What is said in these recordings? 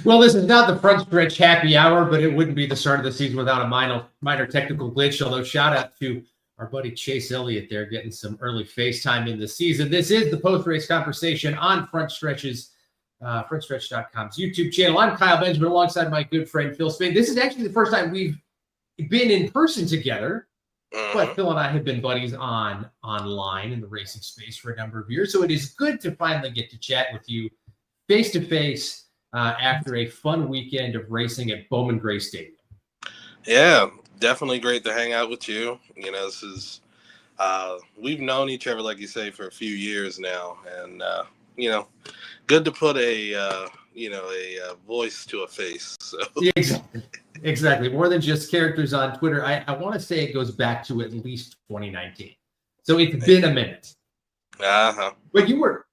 Well, this is not the front stretch happy hour, but it wouldn't be the start of the season without a minor technical glitch. Although shout out to our buddy Chase Elliott there getting some early FaceTime in the season. This is the post-race conversation on frontstretch's.com's YouTube channel. I'm Kyle Benjamin alongside my good friend Phil Spade. This is actually the first time we've been in person together, but Phil and I have been buddies online in the racing space for a number of years. So it is good to finally get to chat with you face to face after a fun weekend of racing at Bowman Gray Stadium. Yeah, definitely great to hang out with you. You know, this is we've known each other, like you say, for a few years now, and you know, good to put a voice to a face. So Exactly. More than just characters on Twitter. I want to say it goes back to at least 2019. So it's been a minute. But you were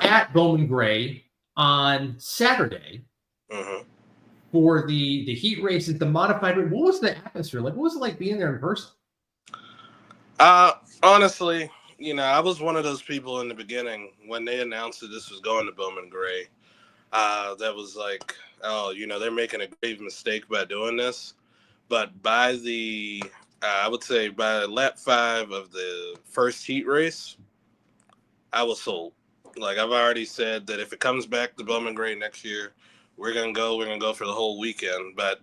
at Bowman Gray on Saturday for the heat race at the modified. What was the atmosphere like? What was it like being there in person? Honestly, you know, I was one of those people in the beginning when they announced that this was going to Bowman Gray. That was like, oh, you know, they're making a grave mistake by doing this. But by I would say by lap 5 of the first heat race, I was sold. Like I've already said that if it comes back to Bowman Gray next year, we're gonna go for the whole weekend. But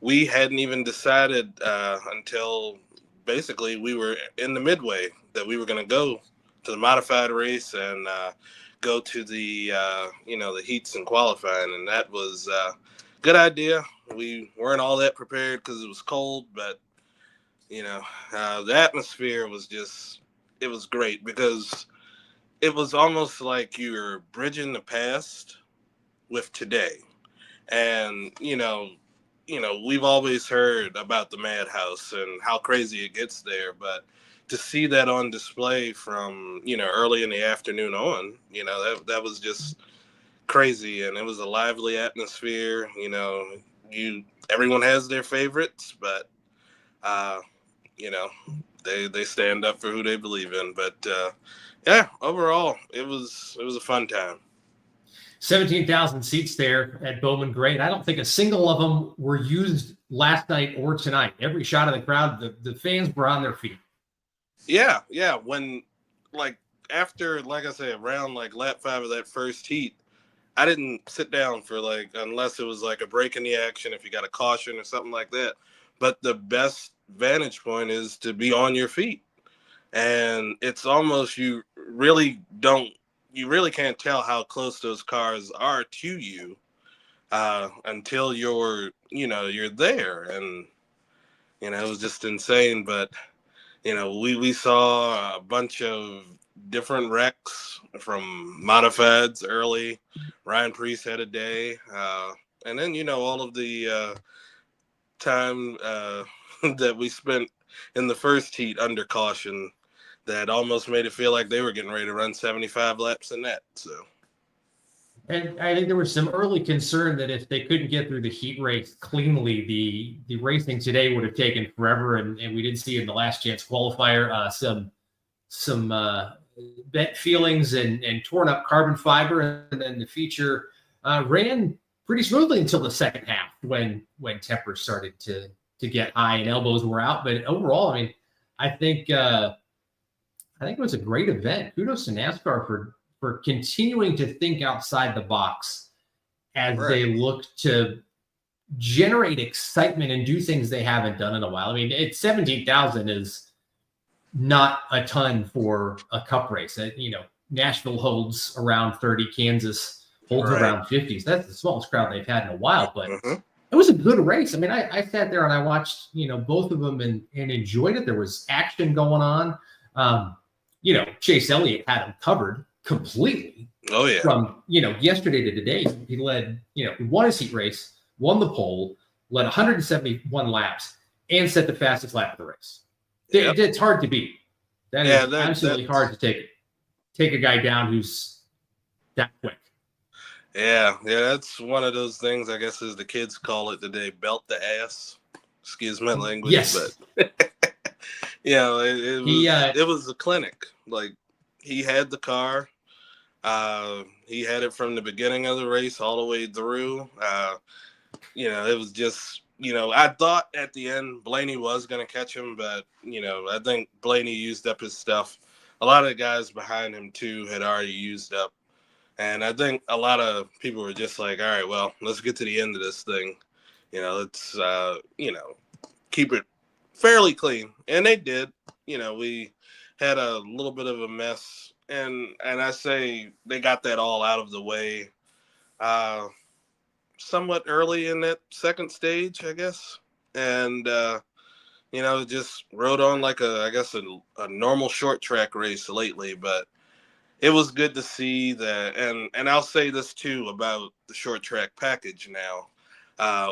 we hadn't even decided until basically we were in the midway that we were gonna go to the modified race and go to the the heats and qualifying, and that was a good idea. We weren't all that prepared because it was cold, but you know the atmosphere was it was great because it was almost like you were bridging the past with today. And, you know, we've always heard about the Madhouse and how crazy it gets there. But to see that on display from, early in the afternoon on, that was just crazy. And it was a lively atmosphere. Everyone has their favorites, but, they stand up for who they believe in. But, yeah, overall, it was a fun time. 17,000 seats there at Bowman Gray. And I don't think a single of them were used last night or tonight. Every shot of the crowd, the fans were on their feet. Yeah. When, after, I say, around, lap 5 of that first heat, I didn't sit down for, unless it was, a break in the action, if you got a caution or something like that. But the best vantage point is to be on your feet. And it's almost, you really can't tell how close those cars are to you until you're there. And, it was just insane. But, we saw a bunch of different wrecks from modifieds early. Ryan Preece had a day. And then, all of the time that we spent in the first heat under caution, that almost made it feel like they were getting ready to run 75 laps in that. So, and I think there was some early concern that if they couldn't get through the heat race cleanly, the racing today would have taken forever, and we didn't see in the last chance qualifier some bent feelings and torn up carbon fiber, and then the feature ran pretty smoothly until the second half when tempers started to get high and elbows were out. But overall, I mean, I think it was a great event. Kudos to NASCAR for continuing to think outside the box as they look to generate excitement and do things they haven't done in a while. I mean, 17,000 is not a ton for a cup race. Nashville holds around 30, Kansas holds around 50. So that's the smallest crowd they've had in a while, but it was a good race. I mean, I sat there and I watched, both of them and enjoyed it. There was action going on. Chase Elliott had him covered completely. Oh, yeah. From, yesterday to today, he led, he won his heat race, won the pole, led 171 laps, and set the fastest lap of the race. Yep. It's hard to beat. That is absolutely hard to take a guy down who's that quick. Yeah, that's one of those things, I guess, as the kids call it today, belt the ass. Excuse my language. Yes. But, it was a clinic. Like, he had the car. He had it from the beginning of the race all the way through. It was just, I thought at the end Blaney was going to catch him, but, I think Blaney used up his stuff. A lot of the guys behind him, too, had already used up. And I think a lot of people were just like, all right, well, let's get to the end of this thing. Let's, keep it fairly clean. And they did. We had a little bit of a mess. And I say they got that all out of the way somewhat early in that second stage, I guess. And, just rode on like a normal short track race lately. But it was good to see that. And I'll say this, too, about the short track package now,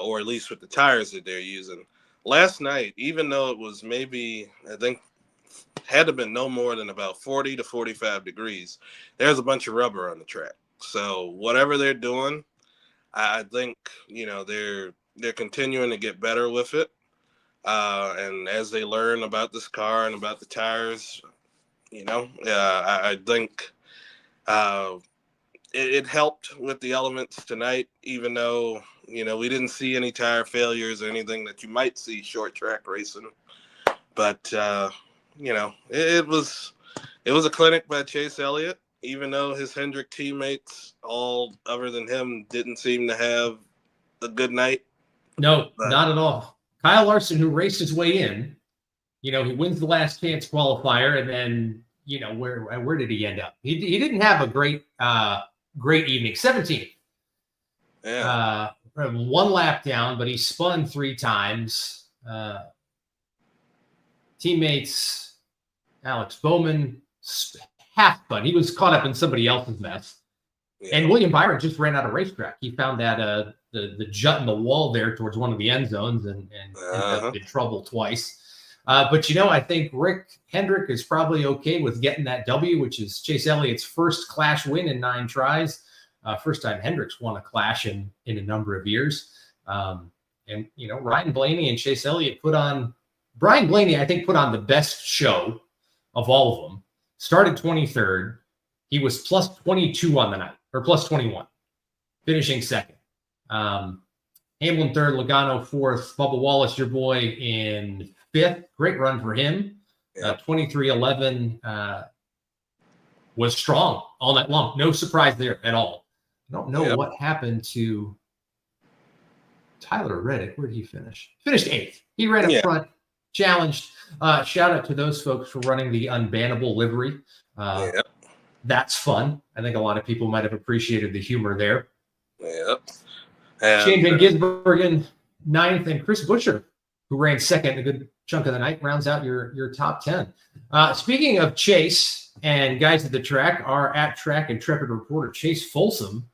or at least with the tires that they're using. Last night, even though it was maybe, I think, had to have been no more than about 40 to 45 degrees, there's a bunch of rubber on the track. So whatever they're doing, I think, they're continuing to get better with it. And as they learn about this car and about the tires, I think it helped with the elements tonight, even though, we didn't see any tire failures or anything that you might see short track racing. But, it was a clinic by Chase Elliott, even though his Hendrick teammates, all other than him, didn't seem to have a good night. No, not at all. Kyle Larson, who raced his way in, he wins the last chance qualifier, and then, where did he end up? He didn't have a great evening. 17th. Yeah. One lap down, but he spun 3 times. Teammates, Alex Bowman, half spun. He was caught up in somebody else's mess. Yeah. And William Byron just ran out of racetrack. He found that the jut in the wall there towards one of the end zones and ended up in trouble twice. But, I think Rick Hendrick is probably okay with getting that W, which is Chase Elliott's first Clash win in 9 tries. First time Hendrick's won a Clash in a number of years. And Ryan Blaney and Chase Elliott Brian Blaney, I think, put on the best show of all of them. Started 23rd. He was plus 22 on the night, or plus 21, finishing second. Hamlin third, Logano fourth, Bubba Wallace, your boy, in fifth. Great run for him. 23-11 was strong all night long. No surprise there at all. I don't know what happened to Tyler Reddick. Where did he finish? Finished 8th. He ran up front, challenged. Shout out to those folks for running the unbannable livery. That's fun. I think a lot of people might have appreciated the humor there. Yep. Shane Van Gisbergen, 9th, and Chris Buescher, who ran 2nd a good chunk of the night, rounds out your top 10. Speaking of Chase and guys at the track, our at-track Intrepid reporter Chase Folsom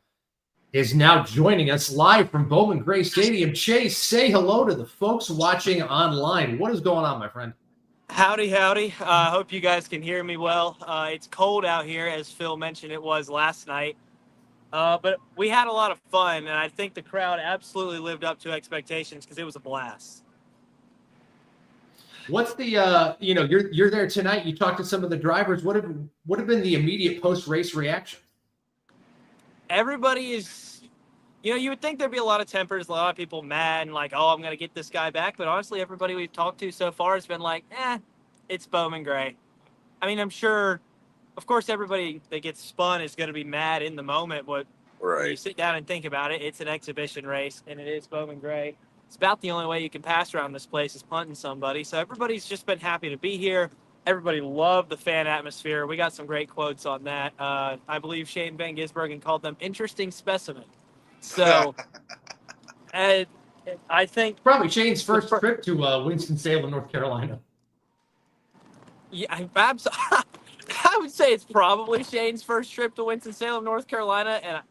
is now joining us live from Bowman Gray Stadium. Chase, say hello to the folks watching online. What is going on, my friend? Howdy, howdy. Hope you guys can hear me well. It's cold out here, as Phil mentioned it was last night. But we had a lot of fun, and I think the crowd absolutely lived up to expectations because it was a blast. What's the you're there tonight, you talked to some of the drivers. What have been the immediate post-race reaction? Everybody is, you would think there'd be a lot of tempers, a lot of people mad and like, oh, I'm going to get this guy back. But honestly, everybody we've talked to so far has been like, it's Bowman Gray. I mean, I'm sure, of course, everybody that gets spun is going to be mad in the moment. But when you sit down and think about it, it's an exhibition race, and it is Bowman Gray. It's about the only way you can pass around this place is punting somebody. So everybody's just been happy to be here. Everybody loved the fan atmosphere. We got some great quotes on that. I believe Shane Van Gisbergen called them interesting specimen. So I think probably Shane's first trip to Winston-Salem, North Carolina. Yeah, I would say it's probably Shane's first trip to Winston-Salem, North Carolina. And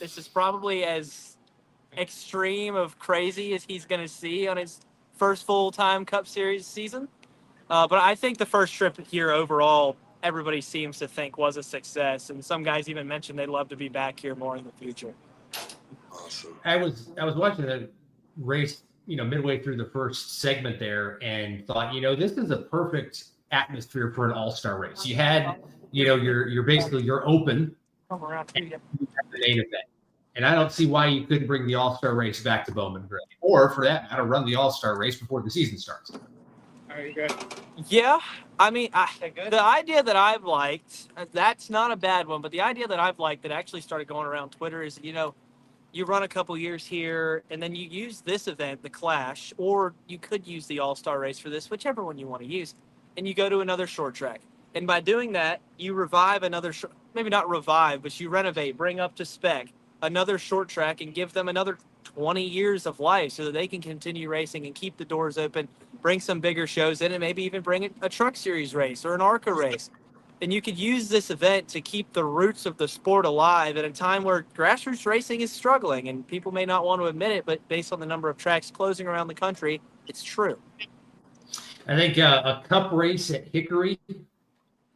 this is probably as extreme of crazy as he's going to see on his first full-time Cup Series season. But I think the first trip here overall, everybody seems to think was a success. And some guys even mentioned they'd love to be back here more in the future. Awesome. I was watching the race, midway through the first segment there and thought, this is a perfect atmosphere for an all-star race. You had, you're basically, you're open Come around to you. the main event. And I don't see why you couldn't bring the All-Star race back to Bowman Gray, or for that matter, run the All-Star race before the season starts. Are you good? Yeah, I mean, the idea that I've liked, that's not a bad one, but the idea that I've liked that actually started going around Twitter is, you run a couple years here, and then you use this event, the Clash, or you could use the All-Star race for this, whichever one you want to use, and you go to another short track. And by doing that, you revive another, maybe not revive, but you renovate, bring up to spec another short track and give them another 20 years of life so that they can continue racing and keep the doors open, bring some bigger shows in, and maybe even bring a truck series race or an ARCA race. And you could use this event to keep the roots of the sport alive at a time where grassroots racing is struggling, and people may not want to admit it, but based on the number of tracks closing around the country, it's true. I think a cup race at Hickory,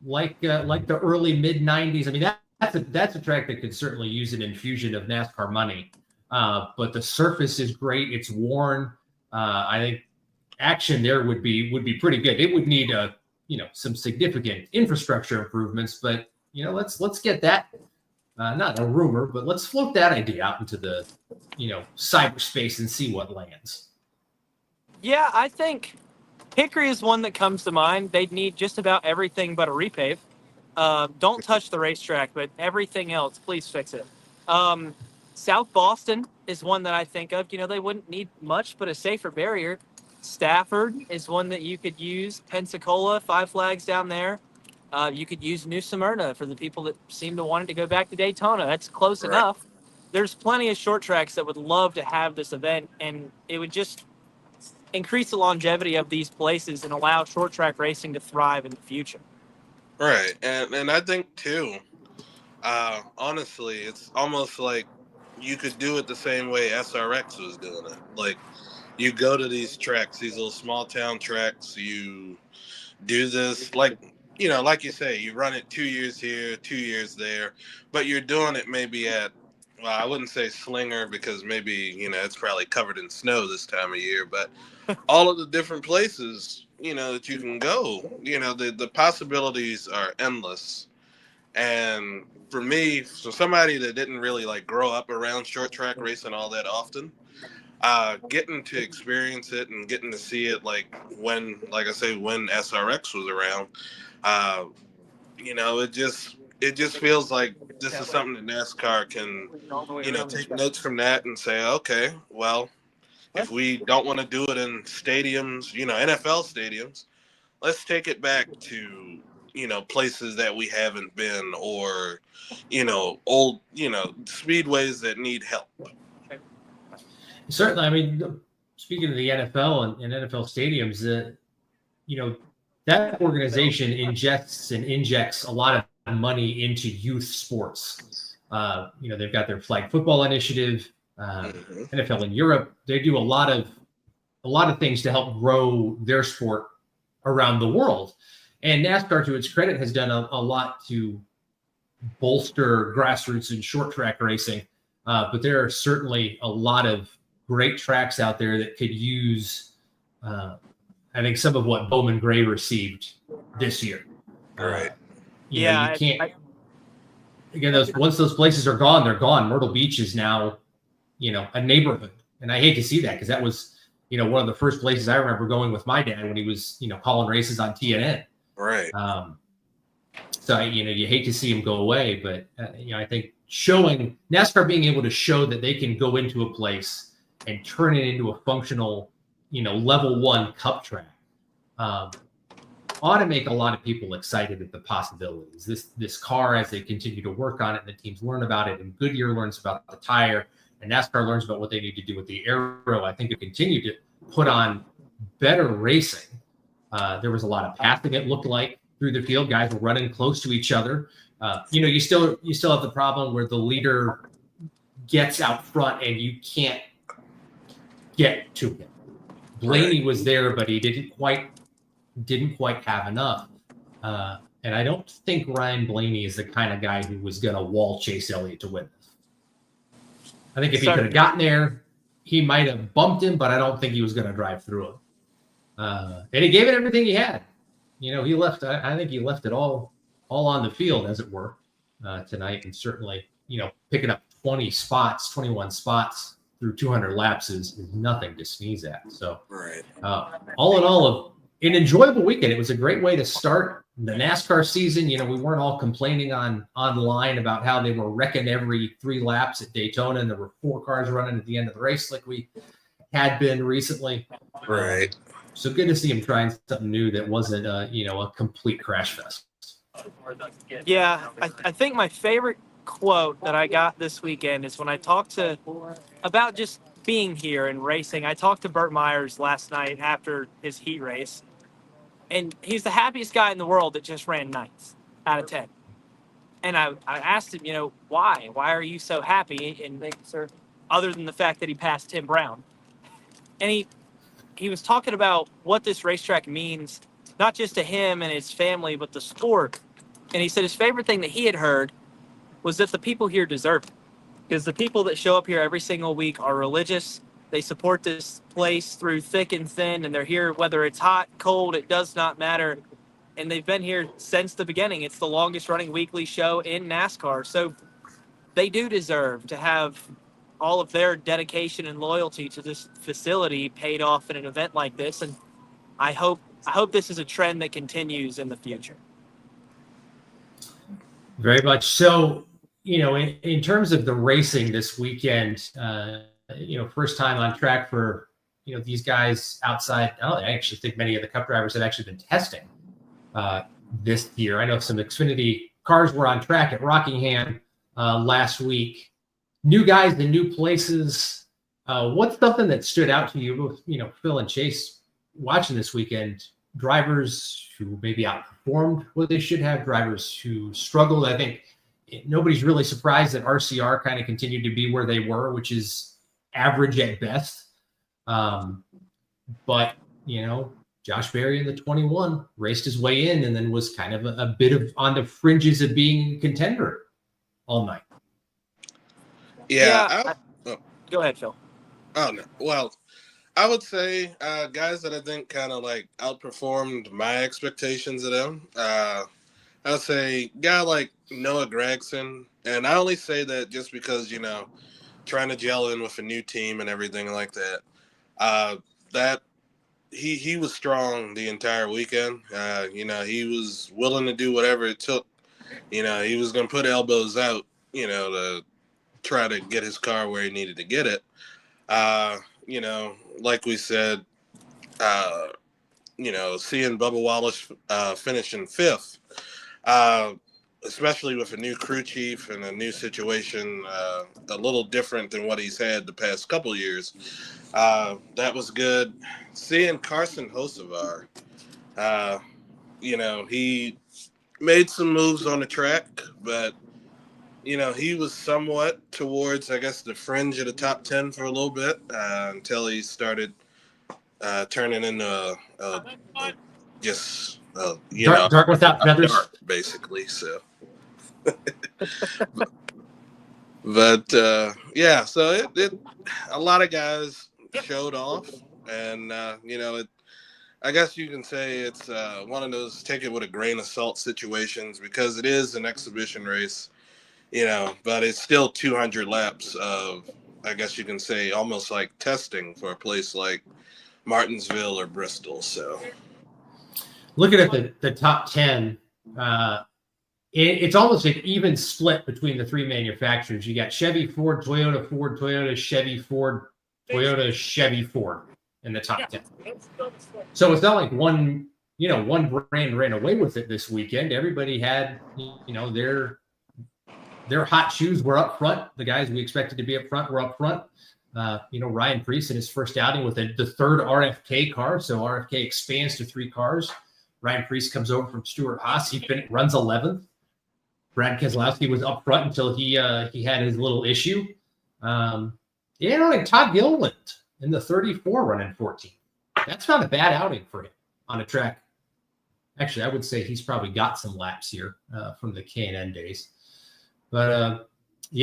like the early mid '90s. I mean, that's a track that could certainly use an infusion of NASCAR money. But the surface is great; it's worn. I think action there would be pretty good. It would need some significant infrastructure improvements, but let's get that. Not a rumor, but let's float that idea out into the cyberspace and see what lands. Yeah, I think Hickory is one that comes to mind. They'd need just about everything but a repave. Don't touch the racetrack, but everything else, please fix it. South Boston is one that I think of. They wouldn't need much but a safer barrier. Stafford is one that you could use. Pensacola, 5 Flags down there. You could use New Smyrna for the people that seem to want it to go back to Daytona. That's close enough. There's plenty of short tracks that would love to have this event, and it would just increase the longevity of these places and allow short track racing to thrive in the future. Right. And I think too, honestly, it's almost like you could do it the same way SRX was doing it. Like, you go to these tracks, these little small town tracks, you do this, like you say, you run it 2 years here, 2 years there, but you're doing it maybe at, well, I wouldn't say Slinger because maybe, it's probably covered in snow this time of year, but all of the different places, that you can go, the possibilities are endless. And for me, for somebody that didn't really grow up around short track racing all that often, getting to experience it and getting to see it when SRX was around, it just feels like this is something that NASCAR can, take notes from that and say, okay, well, if we don't want to do it in stadiums, NFL stadiums, let's take it back to, places that we haven't been, or, old, speedways that need help. Certainly. I mean, speaking of the NFL and NFL stadiums, that organization injects a lot of money into youth sports. They've got their flag football initiative, NFL in Europe. They do a lot of things to help grow their sport around the world. And NASCAR, to its credit, has done a lot to bolster grassroots and short track racing. But there are certainly a lot of great tracks out there that could use, I think, some of what Bowman Gray received this year. Right. You can't. Again, once those places are gone, they're gone. Myrtle Beach is now, a neighborhood, and I hate to see that because that was, one of the first places I remember going with my dad when he was, calling races on TNN. Right. So you hate to see him go away, but I think showing NASCAR being able to show that they can go into a place and turn it into a functional, level 1 cup track, ought to make a lot of people excited at the possibilities. This car, as they continue to work on it, and the teams learn about it, and Goodyear learns about the tire, and NASCAR learns about what they need to do with the aero, I think it continue to put on better racing. There was a lot of passing, it looked like, through the field. Guys were running close to each other. You still have the problem where the leader gets out front and you can't get to him. Blaney was there, but he didn't quite have enough. And I don't think Ryan Blaney is the kind of guy who was going to wall chase Elliott to win this. I think if he could have gotten there, he might have bumped him, but I don't think he was going to drive through him. And he gave it everything he had. He left. I think he left it all on the field, as it were. tonight, and certainly, picking up 21 spots through 200 laps is nothing to sneeze at. So, Right. all in all, an enjoyable weekend. It was a great way to start the NASCAR season. We weren't all complaining online about how they were wrecking every 3 laps at Daytona, and there were 4 cars running at the end of the race like we had been recently. Right. So good to see him trying something new that wasn't, a complete crash fest. Yeah, I think my favorite quote that I got this weekend is when I talked about just being here and racing. I talked to Burt Myers last night after his heat race, and he's the happiest guy in the world that just ran 9th out of 10. And I asked him, why? Why are you so happy? And other than the fact that he passed Tim Brown, and he was talking about what this racetrack means, not just to him and his family, but the sport. And he said his favorite thing that he had heard was that the people here deserve it. Because the people that show up here every single week are religious. They support this place through thick and thin, and they're here whether it's hot, cold, it does not matter. And they've been here since the beginning. It's the longest running weekly show in NASCAR. So they do deserve to have all of their dedication and loyalty to this facility paid off in an event like this. And I hope this is a trend that continues in the future. Very much so. In terms of the racing this weekend, first time on track for, these guys outside. I actually think many of the Cup drivers have actually been testing this year. I know some Xfinity cars were on track at Rockingham last week. New guys in new places. What's something that stood out to you, Phil and Chase, watching this weekend? Drivers who maybe outperformed what they should have, drivers who struggled. I think nobody's really surprised that RCR kind of continued to be where they were, which is average at best. But, Josh Berry in the 21 raced his way in and then was kind of a bit of on the fringes of being a contender all night. Yeah. Go ahead, Phil. Oh, no. Well, I would say guys that I think kind of like outperformed my expectations of them. I would say guy like Noah Gragson. And I only say that just because, trying to gel in with a new team and everything like that. That he was strong the entire weekend. He was willing to do whatever it took. He was going to put elbows out, to try to get his car where he needed to get it. Like we said, seeing Bubba Wallace finishing 5th, especially with a new crew chief and a new situation, a little different than what he's had the past couple of years. That was good. Seeing Carson Hocevar, he made some moves on the track, but he was somewhat towards, I guess, the fringe of the top 10 for a little bit until he started turning into dark without feathers, basically. So, but so it a lot of guys showed off, and I guess you can say it's one of those take it with a grain of salt situations because it is an exhibition race. But it's still 200 laps of, I guess you can say, almost like testing for a place like Martinsville or Bristol. So, looking at the top 10, it's almost an even split between the 3 manufacturers. You got Chevy, Ford, Toyota, Chevy, Ford, Toyota, Chevy, Ford in the top 10. So it's not like one brand ran away with it this weekend. Everybody had, their hot shoes were up front. The guys we expected to be up front were up front. Ryan Preece in his first outing with the third RFK car. So RFK expands to 3 cars. Ryan Preece comes over from Stuart Haas. He runs 11th. Brad Keselowski was up front until he had his little issue. Todd Gilliland in the 34 running 14. That's not a bad outing for him on a track. Actually, I would say he's probably got some laps here from the K&N days. But,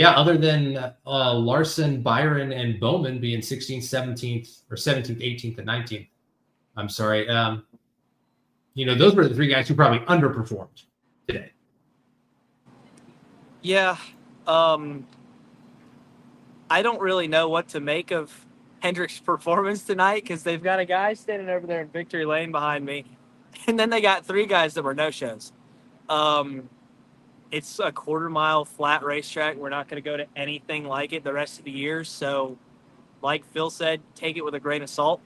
other than Larson, Byron, and Bowman being 16th, 17th, or 17th, 18th, and 19th, I'm sorry. Those were the 3 guys who probably underperformed today. Yeah. I don't really know what to make of Hendrick's performance tonight because they've got a guy standing over there in victory lane behind me, and then they got 3 guys that were no-shows. It's a quarter-mile flat racetrack. We're not going to go to anything like it the rest of the year. So, like Phil said, take it with a grain of salt.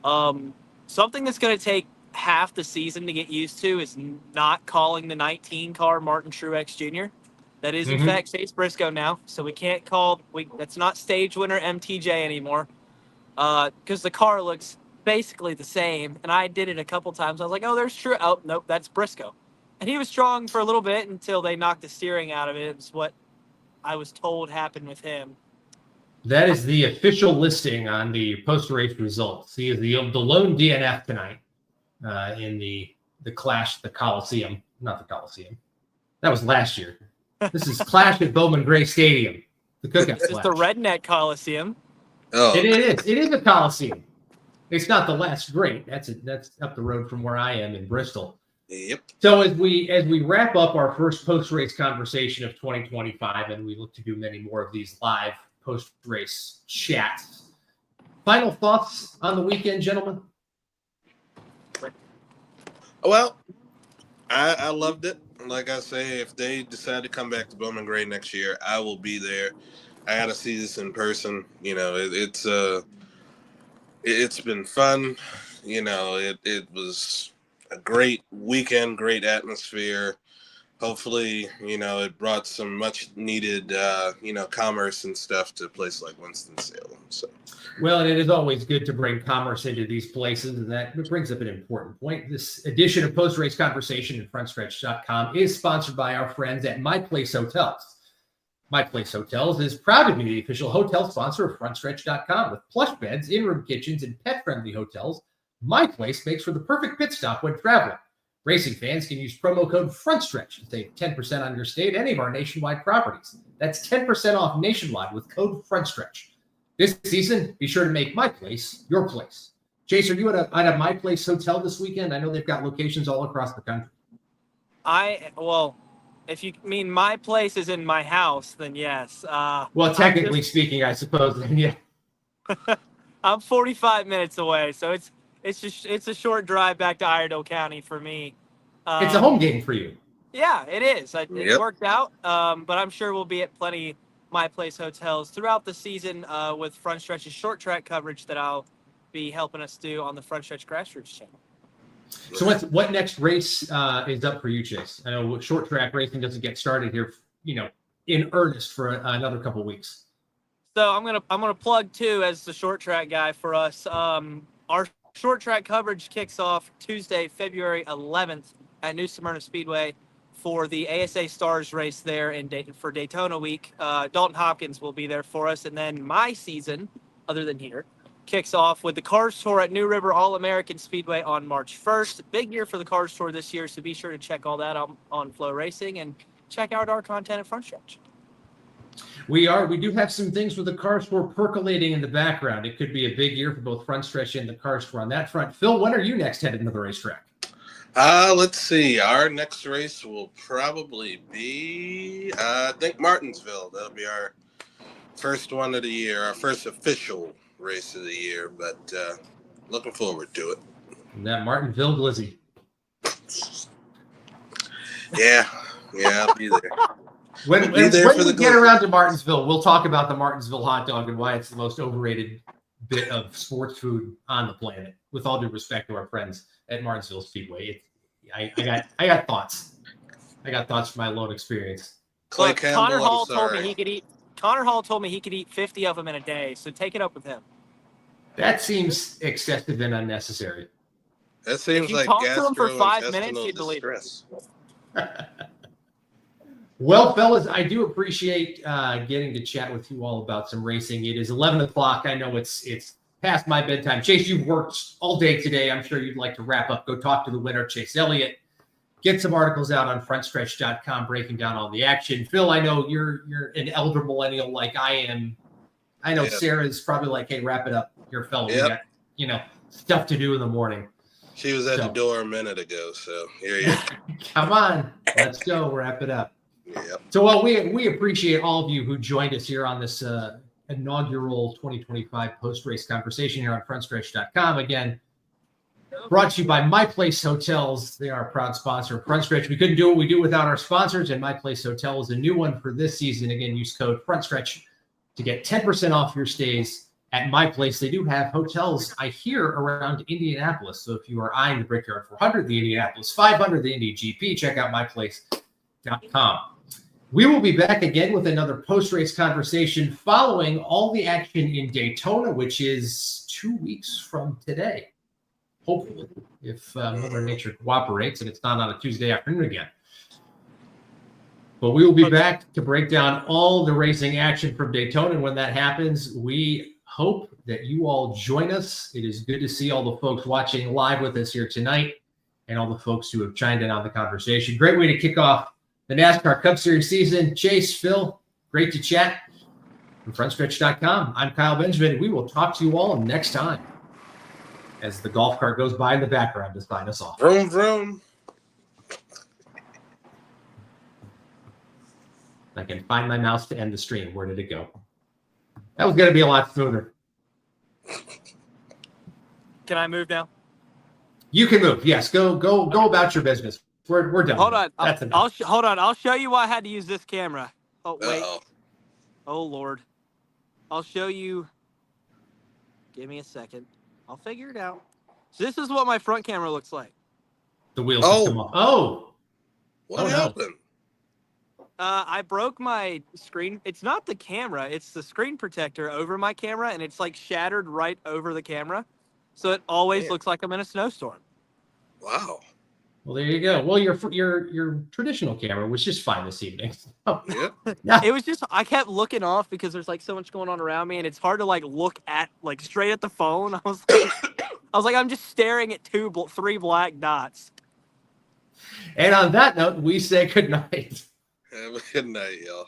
Something that's going to take half the season to get used to is not calling the 19 car Martin Truex Jr. That is, in fact, Chase Briscoe now. So we can't call that's not stage winner MTJ anymore because the car looks basically the same. And I did it a couple times. I was like, oh, there's Truex. Oh, nope, that's Briscoe. And he was strong for a little bit until they knocked the steering out of it. It's what I was told happened with him. That is the official listing on the post-race results. He is the lone DNF tonight in the Clash, the Coliseum. Not the Coliseum. That was last year. This is Clash at Bowman Gray Stadium. The Cookout This is the Redneck Coliseum. Oh, It is. It is a Coliseum. It's not the last great. That's up the road from where I am in Bristol. yep. So as we wrap up our first post-race conversation of 2025, and we look to do many more of these live post-race chats, final thoughts on the weekend, gentlemen? Well, I loved it. Like I say, if they decide to come back to Bowman Gray next year, I will be there. I got to see this in person. You know, it's been fun. You know, it was a great weekend, great atmosphere. Hopefully, you know, it brought some much needed, commerce and stuff to a place like Winston-Salem. So, Well, and it is always good to bring commerce into these places, and that brings up an important point. This edition of Post-Race Conversation at frontstretch.com is sponsored by our friends at My Place Hotels. My Place Hotels is proud to be the official hotel sponsor of frontstretch.com. With plush beds, in-room kitchens, and pet-friendly hotels, My Place makes for the perfect pit stop when traveling. Racing fans can use promo code FRONTSTRETCH to save 10% on your stay at any of our nationwide properties. That's 10% off nationwide with code FRONTSTRETCH. This season, be sure to make My Place your place. Chase, are you at a My Place hotel this weekend? I know they've got locations all across the country. If you mean my place is in my house, then yes. Well, technically speaking, I suppose. Yeah. I'm 45 minutes away, so it's a short drive back to Iredell County for me. It's a home game for you. Yeah, it is. It Yep. worked out, but I'm sure we'll be at plenty My Place hotels throughout the season with Front Stretch's short track coverage that I'll be helping us do on the Front Stretch Grassroots channel. So what next race is up for you, Chase? I know short track racing doesn't get started here, in earnest for another couple of weeks. So I'm gonna plug too as the short track guy for us. Our short track coverage kicks off Tuesday, February 11th at New Smyrna Speedway for the ASA Stars race there for Daytona week. Dalton Hopkins will be there for us, and then my season, other than here, kicks off with the Cars Tour at New River All-American Speedway on March 1st. Big year for the Cars Tour this year, so be sure to check all that on Flow Racing and check out our content at Front Stretch. We do have some things with the Cars Tour percolating in the background. It could be a big year for both Front Stretch and the Cars Tour on that front. Phil, when are you next headed to the racetrack? Let's see. Our next race will probably be, I think, Martinsville. That'll be our first one of the year, our first official race of the year, but looking forward to it. That Martinsville Glizzy. Yeah, I'll be there. When we get around to Martinsville, we'll talk about the Martinsville hot dog and why it's the most overrated bit of sports food on the planet. With all due respect to our friends at Martinsville Speedway, I got thoughts. I got thoughts from my own experience. Clay Campbell, Connor Hall told me he could eat 50 of them in a day, so take it up with him. That seems excessive and unnecessary. That seems like talk to him for 5 minutes, you'd believe distress. Well, fellas, I do appreciate getting to chat with you all about some racing. It is 11 o'clock. I know it's past my bedtime. Chase, you've worked all day today. I'm sure you'd like to wrap up. Go talk to the winner, Chase Elliott. Get some articles out on frontstretch.com breaking down all the action. Phil, I know you're an elder millennial like I am. I know Sarah's probably like, hey, wrap it up. You're a fellow. Yep. We got, stuff to do in the morning. She was at the door a minute ago, so here you go. Come on. Let's go. Wrap it up. Yeah. So, well, we appreciate all of you who joined us here on this inaugural 2025 post-race conversation here on frontstretch.com. Again, brought to you by My Place Hotels. They are a proud sponsor of Front Stretch. We couldn't do what we do without our sponsors, and My Place Hotel is a new one for this season. Again, use code FrontStretch to get 10% off your stays at My Place. They do have hotels, I hear, around Indianapolis. So if you are eyeing the Brickyard 400, the Indianapolis 500, the Indy GP, check out myplace.com. We will be back again with another post-race conversation following all the action in Daytona, which is 2 weeks from today. Hopefully, if Mother Nature cooperates and it's not on a Tuesday afternoon again. But we will be back to break down all the racing action from Daytona. And when that happens, we hope that you all join us. It is good to see all the folks watching live with us here tonight and all the folks who have chimed in on the conversation. Great way to kick off the NASCAR Cup Series season. Chase, Phil, great to chat. From frontstretch.com, I'm Kyle Benjamin. We will talk to you all next time as the golf cart goes by in the background to sign us off. Vroom, vroom. I can find my mouse to end the stream. Where did it go? That was going to be a lot smoother. Can I move now? You can move. Yes, go about your business. We're done. Hold on. That's enough. Hold on. I'll show you why I had to use this camera. Oh, wait. Uh-oh. Oh, Lord. I'll show you. Give me a second. I'll figure it out. So this is what my front camera looks like. The wheels just come off. Oh. What happened? I broke my screen. It's not the camera. It's the screen protector over my camera, and it's like shattered right over the camera. So it always looks like I'm in a snowstorm. Wow. Well, there you go. Well, your traditional camera was just fine this evening. Oh. Yeah. It was just, I kept looking off because there's like so much going on around me, and it's hard to like look at like straight at the phone. I was like, I'm just staring at three black dots. And on that note, we say good night. Have a good night, y'all.